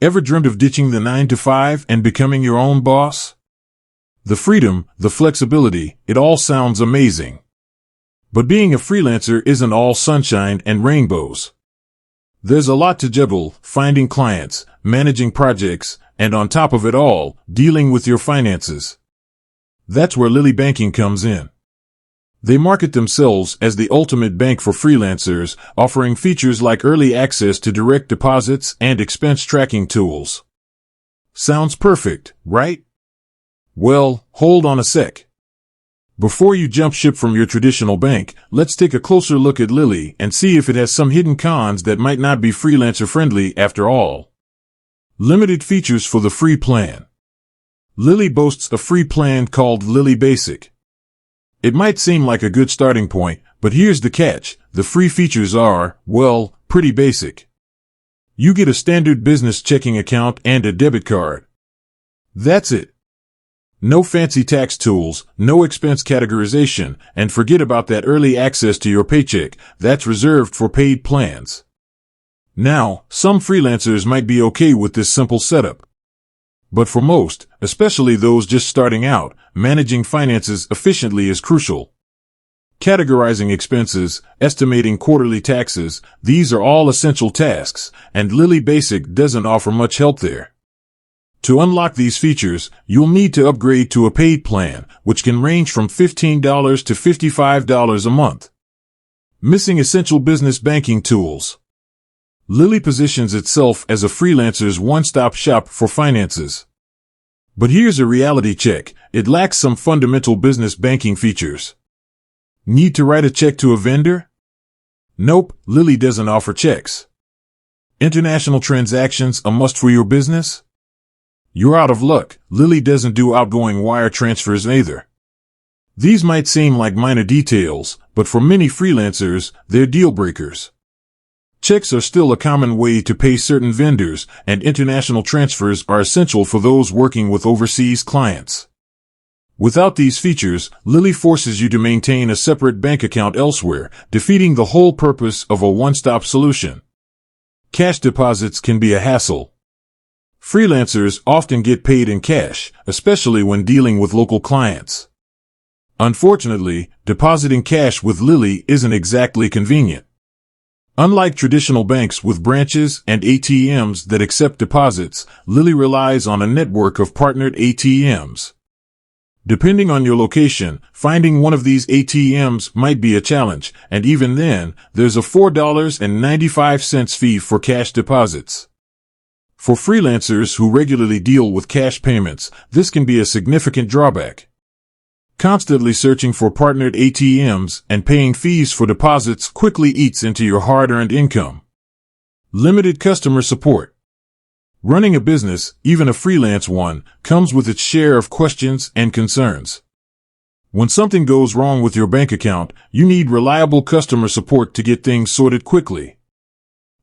Ever dreamed of ditching the 9 to 5 and becoming your own boss? The freedom, the flexibility, it all sounds amazing. But being a freelancer isn't all sunshine and rainbows. There's a lot to juggle: finding clients, managing projects, and on top of it all, dealing with your finances. That's where Lili Banking comes in. They market themselves as the ultimate bank for freelancers, offering features like early access to direct deposits and expense tracking tools. Sounds perfect, right? Well, hold on a sec. Before you jump ship from your traditional bank, let's take a closer look at Lili and see if it has some hidden cons that might not be freelancer friendly after all. Limited features for the free plan. Lili boasts a free plan called Lili Basic. It might seem like a good starting point, but here's the catch: the free features are, well, pretty basic. You get a standard business checking account and a debit card. That's it. No fancy tax tools, no expense categorization, and forget about that early access to your paycheck. That's reserved for paid plans. Now, some freelancers might be okay with this simple setup. But for most, especially those just starting out, managing finances efficiently is crucial. Categorizing expenses, estimating quarterly taxes, these are all essential tasks, and Lili Basic doesn't offer much help there. To unlock these features, you'll need to upgrade to a paid plan, which can range from $15 to $55 a month. Missing essential business banking tools. Lili positions itself as a freelancer's one-stop shop for finances. But here's a reality check: it lacks some fundamental business banking features. Need to write a check to a vendor? Nope, Lili doesn't offer checks. International transactions a must for your business? You're out of luck. Lili doesn't do outgoing wire transfers either. These might seem like minor details, but for many freelancers, they're deal breakers. Checks are still a common way to pay certain vendors, and international transfers are essential for those working with overseas clients. Without these features, Lili forces you to maintain a separate bank account elsewhere, defeating the whole purpose of a one-stop solution. Cash deposits can be a hassle. Freelancers often get paid in cash, especially when dealing with local clients. Unfortunately, depositing cash with Lili isn't exactly convenient. Unlike traditional banks with branches and ATMs that accept deposits, Lili relies on a network of partnered ATMs. Depending on your location, finding one of these ATMs might be a challenge, and even then, there's a $4.95 fee for cash deposits. For freelancers who regularly deal with cash payments, this can be a significant drawback. Constantly searching for partnered ATMs and paying fees for deposits quickly eats into your hard-earned income. Limited customer support. Running a business, even a freelance one, comes with its share of questions and concerns. When something goes wrong with your bank account, you need reliable customer support to get things sorted quickly.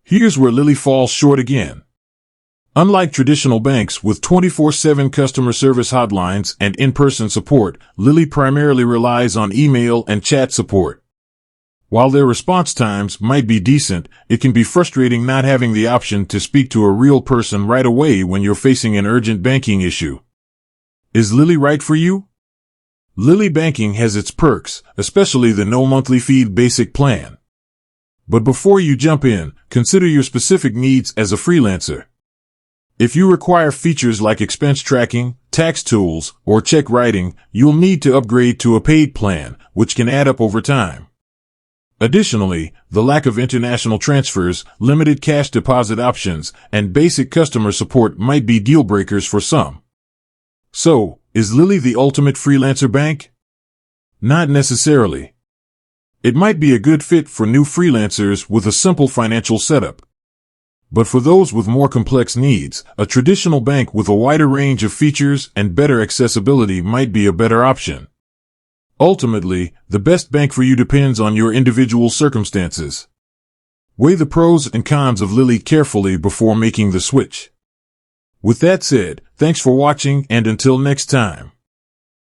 Here's where Lili falls short again. Unlike traditional banks with 24/7 customer service hotlines and in-person support, Lili primarily relies on email and chat support. While their response times might be decent, it can be frustrating not having the option to speak to a real person right away when you're facing an urgent banking issue. Is Lili right for you? Lili Banking has its perks, especially the no monthly fee basic plan. But before you jump in, consider your specific needs as a freelancer. If you require features like expense tracking, tax tools, or check writing, you'll need to upgrade to a paid plan, which can add up over time. Additionally, the lack of international transfers, limited cash deposit options, and basic customer support might be deal breakers for some. So, is Lili the ultimate freelancer bank? Not necessarily. It might be a good fit for new freelancers with a simple financial setup. But for those with more complex needs, a traditional bank with a wider range of features and better accessibility might be a better option. Ultimately, the best bank for you depends on your individual circumstances. Weigh the pros and cons of Lili carefully before making the switch. With that said, thanks for watching, and until next time.